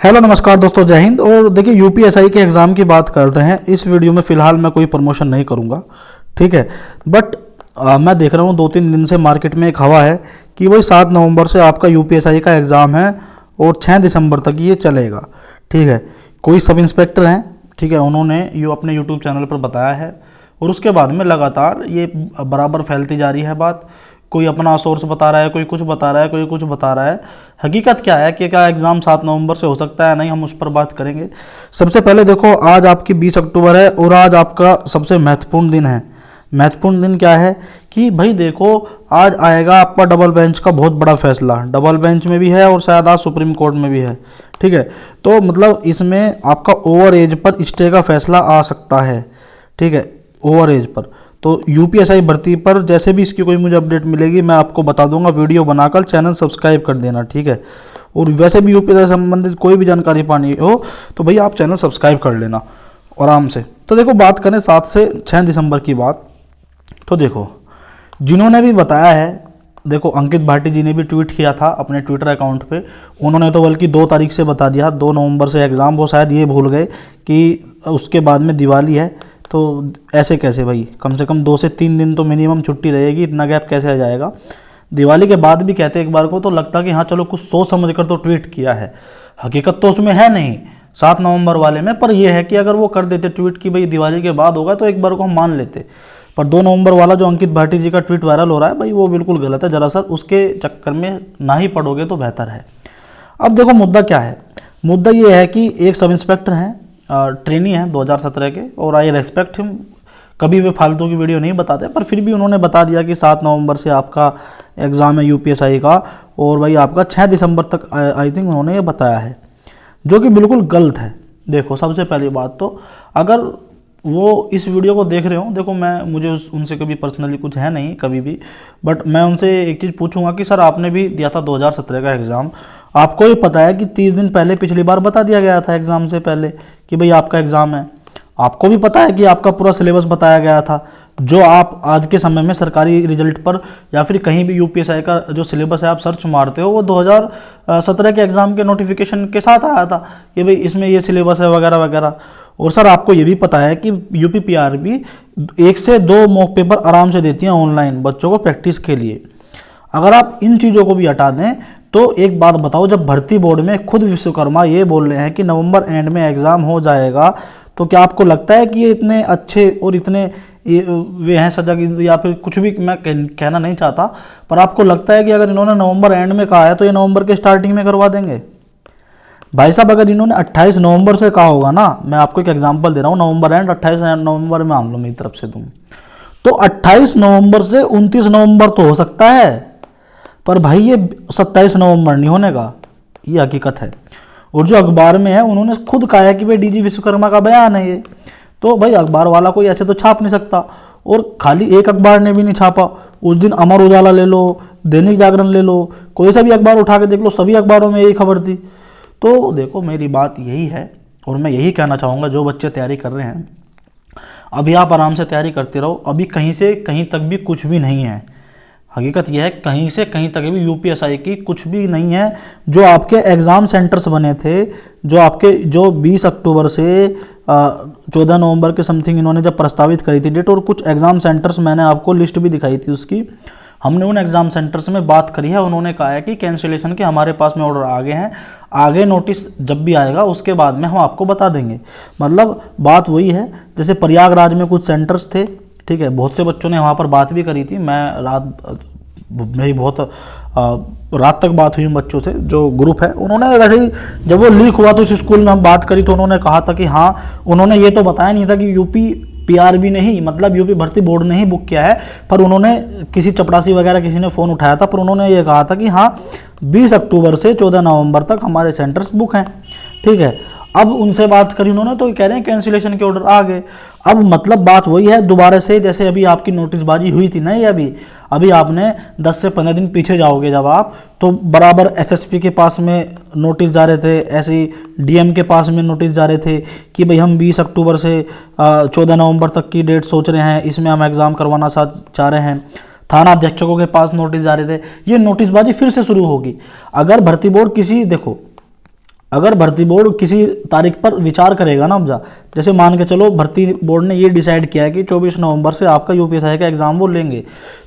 Hello नमस्कार दोस्तों, जय हिंद। और देखिए यूपीएसआई के एग्ज़ाम की बात करते हैं। इस वीडियो में फ़िलहाल मैं कोई प्रमोशन नहीं करूंगा, ठीक है। बट मैं देख रहा हूँ 2-3 दिन से मार्केट में एक हवा है कि वही 7 नवंबर से आपका यूपीएसआई का एग्ज़ाम है और 6 दिसंबर तक ये चलेगा, ठीक है। कोई सब इंस्पेक्टर हैं, ठीक है, उन्होंने ये अपने यूट्यूब चैनल पर बताया है और उसके बाद में लगातार ये बराबर फैलती जा रही है बात। कोई अपना सोर्स बता रहा है, कोई कुछ बता रहा है, कोई कुछ बता रहा है। हकीकत क्या है कि क्या एग्ज़ाम 7 नवंबर से हो सकता है, नहीं, हम उस पर बात करेंगे। सबसे पहले देखो, आज आपकी 20 अक्टूबर है और आज आपका सबसे महत्वपूर्ण दिन है। महत्वपूर्ण दिन क्या है कि भाई देखो, आज आएगा आपका डबल बेंच का बहुत बड़ा फैसला। डबल बेंच में भी है और शायद आज सुप्रीम कोर्ट में भी है, ठीक है। तो मतलब इसमें आपका ओवर एज पर स्टे का फैसला आ सकता है, ठीक है, ओवर एज पर। तो यूपीएसआई भर्ती पर जैसे भी इसकी कोई मुझे अपडेट मिलेगी मैं आपको बता दूंगा, वीडियो बनाकर चैनल सब्सक्राइब कर देना, ठीक है। और वैसे भी यूपीएसआई संबंधित कोई भी जानकारी पानी हो तो भैया आप चैनल सब्सक्राइब कर लेना आराम से। तो देखो, बात करें 7 से 6 दिसंबर की बात, तो देखो जिन्होंने भी बताया है, देखो अंकित भाटी जी ने भी ट्वीट किया था अपने ट्विटर अकाउंट पे। उन्होंने तो बल्कि 2 तारीख से बता दिया, 2 नवंबर से एग्ज़ाम। वो शायद ये भूल गए कि उसके बाद में दिवाली है, तो ऐसे कैसे भाई, कम से कम 2 से 3 दिन तो मिनिमम छुट्टी रहेगी, इतना गैप कैसे आ जाएगा। दिवाली के बाद भी कहते एक बार को तो लगता कि हाँ चलो कुछ सोच समझ कर तो ट्वीट किया है। हकीकत तो उसमें है नहीं 7 नवंबर वाले में, पर यह है कि अगर वो कर देते ट्वीट कि भाई दिवाली के बाद होगा तो एक बार को हम मान लेते। पर 2 नवंबर वाला जो अंकित भाटी जी का ट्वीट वायरल हो रहा है भाई, वो बिल्कुल गलत है। जरा सा उसके चक्कर में ना ही पड़ोगे तो बेहतर है। अब देखो मुद्दा क्या है। मुद्दा ये है कि एक सब इंस्पेक्टर हैं, ट्रेनी हैं 2017 के, और आई रेस्पेक्ट हिम। कभी वे फालतू की वीडियो नहीं बताते, पर फिर भी उन्होंने बता दिया कि 7 नवंबर से आपका एग्ज़ाम है यूपीएसआई का और भाई आपका 6 दिसंबर तक आई थिंक उन्होंने ये बताया है, जो कि बिल्कुल गलत है। देखो सबसे पहली बात तो, अगर वो इस वीडियो को देख रहे हो, देखो मुझे उनसे कभी पर्सनली कुछ है नहीं कभी भी, बट मैं उनसे एक चीज़ पूछूंगा कि सर आपने भी दिया था 2017 का एग्ज़ाम, आपको ये पता है कि 30 दिन पहले पिछली बार बता दिया गया था एग्ज़ाम से पहले कि भाई आपका एग्ज़ाम है। आपको भी पता है कि आपका पूरा सिलेबस बताया गया था, जो आप आज के समय में सरकारी रिजल्ट पर या फिर कहीं भी यूपीएसआई का जो सिलेबस है आप सर्च मारते हो, वो 2017 के एग्ज़ाम के नोटिफिकेशन के साथ आया था कि भाई इसमें ये सिलेबस है वगैरह वगैरह। और सर आपको ये भी पता है कि यूपी पीआरबी 1 से 2 मॉक पेपर आराम से देती है ऑनलाइन बच्चों को प्रैक्टिस के लिए। अगर आप इन चीज़ों को भी हटा दें तो एक बात बताओ, जब भर्ती बोर्ड में खुद विश्वकर्मा ये बोल रहे हैं कि नवंबर एंड में एग्ज़ाम हो जाएगा, तो क्या आपको लगता है कि ये इतने अच्छे और इतने वे हैं सजग, या फिर कुछ भी मैं कहना नहीं चाहता, पर आपको लगता है कि अगर इन्होंने नवंबर एंड में कहा है तो ये नवंबर के स्टार्टिंग में करवा देंगे? भाई साहब अगर इन्होंने 28 नवंबर से कहा होगा ना, मैं आपको एक एग्जांपल दे रहा हूँ, नवंबर एंड 28 नवंबर में मान लो मेरी तरफ से तुम, तो 28 नवंबर से 29 नवंबर तो हो सकता है, पर भाई ये 27 नवंबर नहीं होने का, ये हकीकत है। और जो अखबार में है उन्होंने खुद कहा है कि भाई डीजी विश्वकर्मा का बयान है ये, तो भाई अखबार वाला कोई ऐसे तो छाप नहीं सकता। और खाली एक अखबार ने भी नहीं छापा, उस दिन अमर उजाला ले लो, दैनिक जागरण ले लो, कोई सा भी अखबार उठा के देख लो, सभी अखबारों में यही खबर थी। तो देखो मेरी बात यही है और मैं यही कहना चाहूँगा, जो बच्चे तैयारी कर रहे हैं अभी आप आराम से तैयारी करते रहो, अभी कहीं से कहीं तक भी कुछ भी नहीं है। हकीकत यह है कहीं से कहीं तक भी यूपीएसआई की कुछ भी नहीं है। जो आपके एग्ज़ाम सेंटर्स बने थे, जो 20 अक्टूबर से 14 नवंबर के समथिंग इन्होंने जब प्रस्तावित करी थी डेट, और कुछ एग्ज़ाम सेंटर्स मैंने आपको लिस्ट भी दिखाई थी उसकी, हमने उन एग्ज़ाम सेंटर्स में बात करी है। उन्होंने कहा है कि कैंसिलेशन के हमारे पास में ऑर्डर आ गए हैं, आगे नोटिस जब भी आएगा उसके बाद में हम आपको बता देंगे। मतलब बात वही है, जैसे प्रयागराज में कुछ सेंटर्स थे, ठीक है, बहुत से बच्चों ने वहाँ पर बात भी करी थी। मेरी बहुत रात तक बात हुई बच्चों से, जो ग्रुप है, उन्होंने वैसे ही जब वो लीक हुआ तो उस स्कूल में हम बात करी तो उन्होंने कहा था कि हाँ, उन्होंने ये तो बताया नहीं था कि यूपी पीआरबी ने ही, मतलब यूपी भर्ती बोर्ड ने ही बुक किया है, पर उन्होंने किसी चपरासी वगैरह किसी ने फ़ोन उठाया था, पर उन्होंने ये कहा था कि हाँ 20 अक्टूबर से 14 नवंबर तक हमारे सेंटर्स बुक हैं, ठीक है। अब उनसे बात करी उन्होंने तो कह रहे हैं कैंसिलेशन के ऑर्डर आ गए। अब मतलब बात वही है दोबारा से, जैसे अभी आपकी नोटिसबाजी हुई थी ना, ये अभी आपने 10 से 15 दिन पीछे जाओगे जब आप, तो बराबर एसएसपी के पास में नोटिस जा रहे थे, ऐसे ही डीएम के पास में नोटिस जा रहे थे कि भाई हम 20 अक्टूबर से 14 नवंबर तक की डेट सोच रहे हैं, इसमें हम एग्ज़ाम करवाना चाह रहे हैं। थाना अध्यक्षकों के पास नोटिस जा रहे थे। ये नोटिसबाजी फिर से शुरू होगी अगर भर्ती बोर्ड देखो अगर भर्ती बोर्ड किसी तारीख पर विचार करेगा ना, अब जैसे मान के चलो भर्ती बोर्ड ने ये डिसाइड किया है कि 24 नवंबर से आपका यूपीएसआई का एग्जाम वो लेंगे,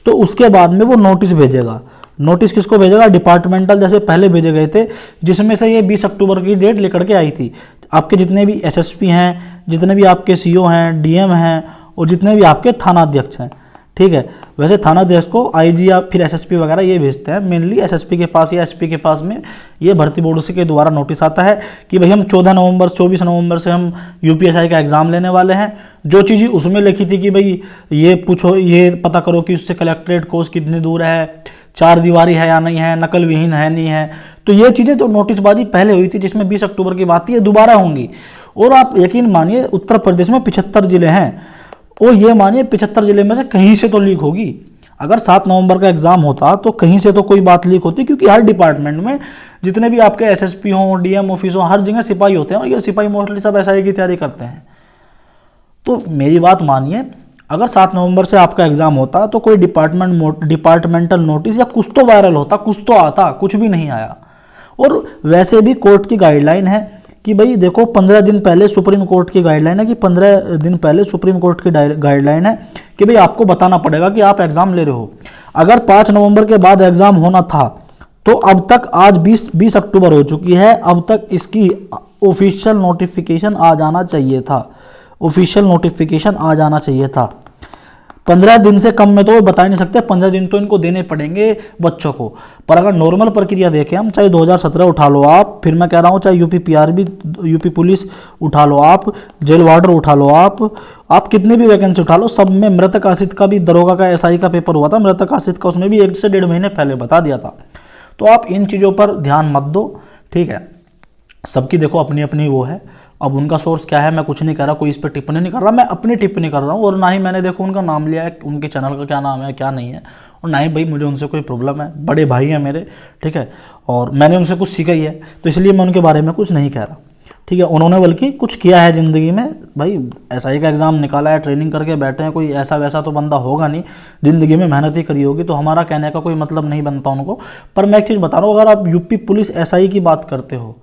तो उसके बाद में वो नोटिस भेजेगा। नोटिस किसको भेजेगा? डिपार्टमेंटल, जैसे पहले भेजे गए थे, जिसमें से ये 20 अक्टूबर की डेट लेकर के आई थी। आपके जितने भी एसएसपी हैं, जितने भी आपके सीओ हैं, डीएम हैं, और जितने भी आपके थानाध्यक्ष हैं, ठीक है। वैसे थानाध्यक्ष को आईजी या फिर एसएसपी वगैरह ये भेजते हैं, मेनली एसएसपी के पास या एसपी के पास में ये भर्ती बोर्ड के द्वारा नोटिस आता है कि भाई हम 24 नवंबर से हम यूपीएसआई का एग्जाम लेने वाले हैं। जो चीज़ उसमें लिखी थी कि भाई ये पूछो, ये पता करो कि उससे कलेक्ट्रेट कोर्स कितनी दूर है, 4 दीवारी है या नहीं है, नकल विहीन है नहीं है, तो ये चीज़ें तो नोटिसबाजी पहले हुई थी जिसमें 20 अक्टूबर की बात थी, ये दोबारा होंगी। और आप यकीन मानिए उत्तर प्रदेश में 75 जिले हैं, और ये मानिए 75 जिले में से कहीं से तो लीक होगी। अगर 7 नवंबर का एग्जाम होता तो कहीं से तो कोई बात लीक होती, क्योंकि हर डिपार्टमेंट में जितने भी आपके एसएसपी हों, डीएम ऑफिस हों, हर जगह सिपाही होते हैं, और ये सिपाही मोस्टली सब एसआई की तैयारी करते हैं। तो मेरी बात मानिए, अगर 7 नवंबर से आपका एग्जाम होता तो कोई डिपार्टमेंटल नोटिस या कुछ तो वायरल होता, कुछ तो आता, कुछ भी नहीं आया। और वैसे भी कोर्ट की गाइडलाइन है कि भाई देखो 15 दिन पहले सुप्रीम कोर्ट की गाइडलाइन है कि 15 दिन पहले सुप्रीम कोर्ट की गाइडलाइन है कि भाई आपको बताना पड़ेगा कि आप एग्जाम ले रहे हो। अगर 5 नवंबर के बाद एग्जाम होना था तो अब तक आज 20 अक्टूबर हो चुकी है, अब तक इसकी ऑफिशियल नोटिफिकेशन आ जाना चाहिए था, ऑफिशियल नोटिफिकेशन आ जाना चाहिए था। 15 दिन से कम में तो बता ही नहीं सकते, 15 दिन तो इनको देने पड़ेंगे बच्चों को। पर अगर नॉर्मल प्रक्रिया देखें हम, चाहे 2017 उठा लो आप, फिर मैं कह रहा हूँ चाहे यूपी पीआरबी, यूपी पुलिस उठा लो आप, जेल वार्डर उठा लो आप कितनी भी वैकेंसी उठा लो, सब में मृतक आश्रित का भी दरोगा का एसआई का पेपर हुआ था, मृतक आश्रित का, उसमें भी 1 से 1.5 महीने पहले बता दिया था। तो आप इन चीज़ों पर ध्यान मत दो, ठीक है। सबकी देखो अपनी अपनी वो है, अब उनका सोर्स क्या है मैं कुछ नहीं कर रहा, कोई इस पर टिप्पणी नहीं कर रहा, मैं अपनी टिप्पणी कर रहा हूँ। और ना ही मैंने देखो उनका नाम लिया है, उनके चैनल का क्या नाम है क्या नहीं है, और ना ही भाई मुझे उनसे कोई प्रॉब्लम है, बड़े भाई हैं मेरे, ठीक है, और मैंने उनसे कुछ सीखा ही है, तो इसलिए मैं उनके बारे में कुछ नहीं कह रहा, ठीक है। उन्होंने बल्कि कुछ किया है ज़िंदगी में, भाई एसआई का एग्ज़ाम निकाला है, ट्रेनिंग करके बैठे हैं, कोई ऐसा वैसा तो बंदा होगा नहीं, ज़िंदगी में मेहनत ही करी होगी, तो हमारा कहने का कोई मतलब नहीं बनता उनको। पर मैं एक चीज़ बता रहा हूँ, अगर आप यूपी पुलिस एसआई की बात करते हो,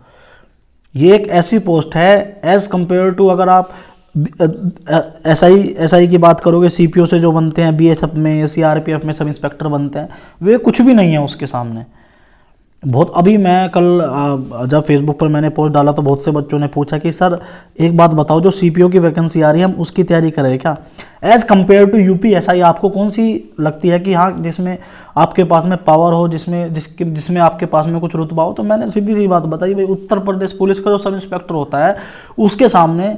ये एक ऐसी पोस्ट है एज़ कम्पेयर टू, अगर आप एसआई की बात करोगे, सीपीओ से जो बनते हैं बीएसएफ में, सीआरपीएफ में सब इंस्पेक्टर बनते हैं, वे कुछ भी नहीं है उसके सामने। बहुत अभी मैं कल जब फेसबुक पर मैंने पोस्ट डाला तो बहुत से बच्चों ने पूछा कि सर एक बात बताओ, जो सीपीओ की वैकेंसी आ रही है हम उसकी तैयारी करें क्या? As compared to UP SI आपको कौन सी लगती है कि हाँ जिसमें आपके पास में पावर हो, जिसमें आपके पास में कुछ रुतबा हो? तो मैंने सीधी सी बात बताई, भाई उत्तर प्रदेश पुलिस का जो सब इंस्पेक्टर होता है उसके सामने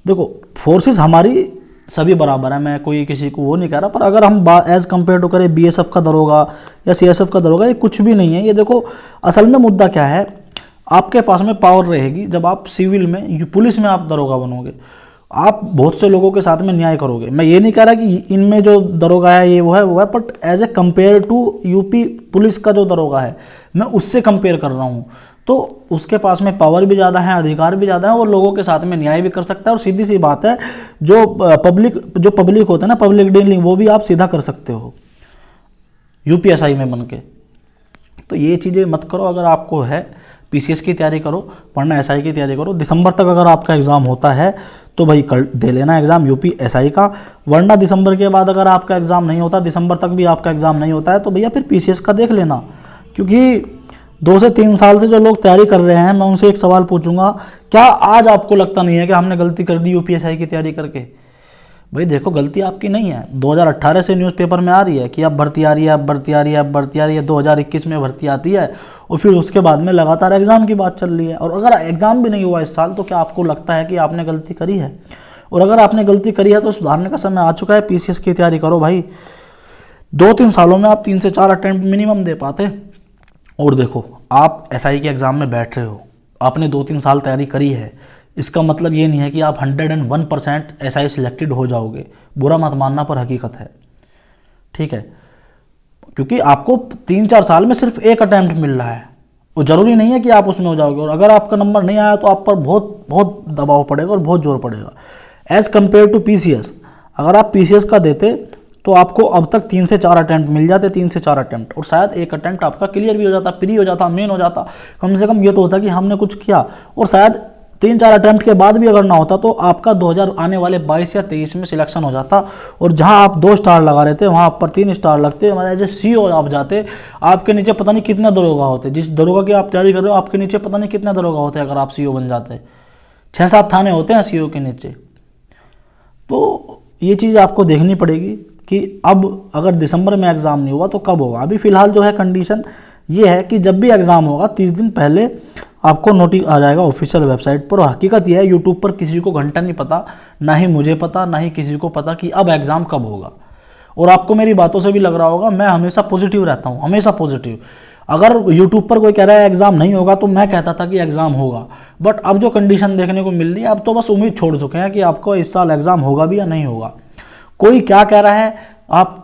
देखो फोर्सेस हमारी सभी बराबर है, मैं कोई किसी को वो नहीं कह रहा, पर अगर हम एज़ कम्पेयर टू करें बीएसएफ का दरोगा या सीएसएफ का दरोगा, ये कुछ भी नहीं है। ये देखो असल में मुद्दा क्या है, आपके पास में पावर रहेगी जब आप सिविल में, पुलिस में आप दरोगा बनोगे, आप बहुत से लोगों के साथ में न्याय करोगे। मैं ये नहीं कह रहा कि इनमें जो दरोगा है ये वो है, but as a compare to UP police का जो दरोगा है मैं उससे कंपेयर कर रहा हूँ, तो उसके पास में पावर भी ज़्यादा है, अधिकार भी ज़्यादा है, और लोगों के साथ में न्याय भी कर सकता है। और सीधी सी बात है, जो पब्लिक होता है ना, पब्लिक डीलिंग, वो भी आप सीधा कर सकते हो यूपीएसआई में बन के। तो ये चीज़ें मत करो, अगर आपको है पीसीएस की तैयारी करो, वरना एसआई की तैयारी करो। दिसंबर तक अगर आपका एग्ज़ाम होता है तो भाई कल दे लेना एग्ज़ाम यूपी एसआई का, वरना दिसंबर के बाद अगर आपका एग्ज़ाम नहीं होता, दिसंबर तक भी आपका एग्ज़ाम नहीं होता है, तो भैया फिर पीसीएस का देख लेना। क्योंकि 2 से 3 साल से जो लोग तैयारी कर रहे हैं, मैं उनसे एक सवाल पूछूंगा, क्या आज आपको लगता नहीं है कि हमने गलती कर दी यूपीएसआई की तैयारी करके? भाई देखो गलती आपकी नहीं है, 2018 से न्यूज़पेपर में आ रही है कि अब भर्ती आ रही है, अब भर्ती आ रही है, अब भर्ती आ रही है, 2021 में भर्ती आती है, और फिर उसके बाद में लगातार एग्ज़ाम की बात चल रही है। और अगर एग्ज़ाम भी नहीं हुआ इस साल, तो क्या आपको लगता है कि आपने गलती करी है? और अगर आपने गलती करी है तो सुधारने का समय आ चुका है। पीसीएस की तैयारी करो भाई, 2-3 सालों में आप 3 से 4 अटेम्प्ट मिनिमम दे पाते। और देखो आप एसआई के एग्ज़ाम में बैठ रहे हो, आपने 2-3 साल तैयारी करी है, इसका मतलब ये नहीं है कि आप 101% एसआई सिलेक्टेड हो जाओगे। बुरा मत मानना, पर हकीकत है, ठीक है। क्योंकि आपको 3-4 साल में सिर्फ एक अटैम्प्ट मिल रहा है, और ज़रूरी नहीं है कि आप उसमें हो जाओगे। और अगर आपका नंबर नहीं आया तो आप पर बहुत बहुत दबाव पड़ेगा और बहुत जोर पड़ेगा। एज़ कम्पेयर टू पीसीएस, अगर आप पीसीएस का देते तो आपको अब तक 3 से 4 अटैम्प्ट मिल जाते, 3 से 4 अटैम्प्ट, और शायद एक अटैम्प्ट आपका क्लियर भी हो जाता, प्री हो जाता, मेन हो जाता। कम से कम ये तो होता कि हमने कुछ किया। और शायद 3-4 अटैम्प्ट के बाद भी अगर ना होता तो आपका 2000 आने वाले 22 या 23 में सिलेक्शन हो जाता, और जहां आप 2 स्टार लगा रहे थे वहां पर 3 स्टार लगते, मतलब ऐसे सीओ आप जाते। आपके नीचे पता नहीं कितने दरोगा होते, जिस दरोगा की आप तैयारी कर रहे हो आपके नीचे पता नहीं कितने दरोगा होते अगर आप सीओ बन जाते। 6-7 थाने होते हैं सीओ के नीचे। तो ये चीज़ आपको देखनी पड़ेगी कि अब अगर दिसंबर में एग्ज़ाम नहीं हुआ तो कब होगा। अभी फ़िलहाल जो है कंडीशन ये है कि जब भी एग्ज़ाम होगा 30 दिन पहले आपको नोटिस आ जाएगा ऑफिशियल वेबसाइट पर। और हकीकत यह है यूट्यूब पर किसी को घंटा नहीं पता, ना ही मुझे पता, ना ही किसी को पता कि अब एग्ज़ाम कब होगा। और आपको मेरी बातों से भी लग रहा होगा मैं हमेशा पॉजिटिव रहता हूँ, हमेशा पॉजिटिव। अगर यूट्यूब पर कोई कह रहा है एग्ज़ाम नहीं होगा तो मैं कहता था कि एग्ज़ाम होगा। बट अब जो कंडीशन देखने को मिल रही है अब तो बस उम्मीद छोड़ चुके हैं कि आपको इस साल एग्ज़ाम होगा भी या नहीं होगा। कोई क्या कह रहा है आप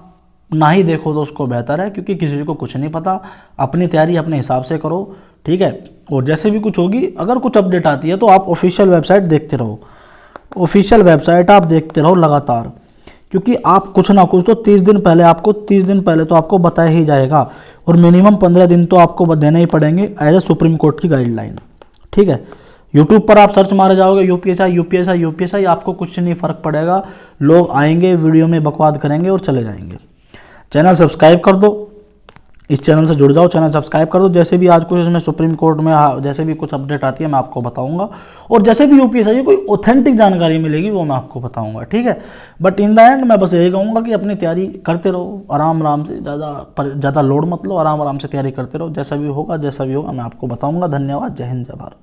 ना ही देखो तो उसको बेहतर है, क्योंकि किसी को कुछ नहीं पता। अपनी तैयारी अपने हिसाब से करो, ठीक है। और जैसे भी कुछ होगी, अगर कुछ अपडेट आती है तो आप ऑफिशियल वेबसाइट देखते रहो, ऑफिशियल वेबसाइट आप देखते रहो लगातार, क्योंकि आप कुछ ना कुछ तो 30 दिन पहले आपको 30 दिन पहले तो आपको बताया ही जाएगा। और मिनिमम 15 दिन तो आपको देने ही पड़ेंगे एज ए सुप्रीम कोर्ट की गाइडलाइन, ठीक है। यूट्यूब पर आप सर्च मारे जाओगे यूपीएसआई यूपीएसआई यूपीएसआई, आपको कुछ नहीं फ़र्क पड़ेगा। लोग आएंगे वीडियो में बकवाद करेंगे और चले जाएंगे। चैनल सब्सक्राइब कर दो, इस चैनल से जुड़ जाओ, चैनल सब्सक्राइब कर दो। जैसे भी आज कुछ इसमें सुप्रीम कोर्ट में जैसे भी कुछ अपडेट आती है मैं आपको बताऊंगा, और जैसे भी यूपीएसआई कोई ऑथेंटिक जानकारी मिलेगी वो मैं आपको बताऊंगा, ठीक है। बट इन द एंड मैं बस यही कहूँगा कि अपनी तैयारी करते रहो आराम आराम से, ज़्यादा लोड मत लो, आराम आराम से तैयारी करते रहो। जैसा भी होगा मैं आपको बताऊँगा। धन्यवाद। जय हिंद, जय भारत।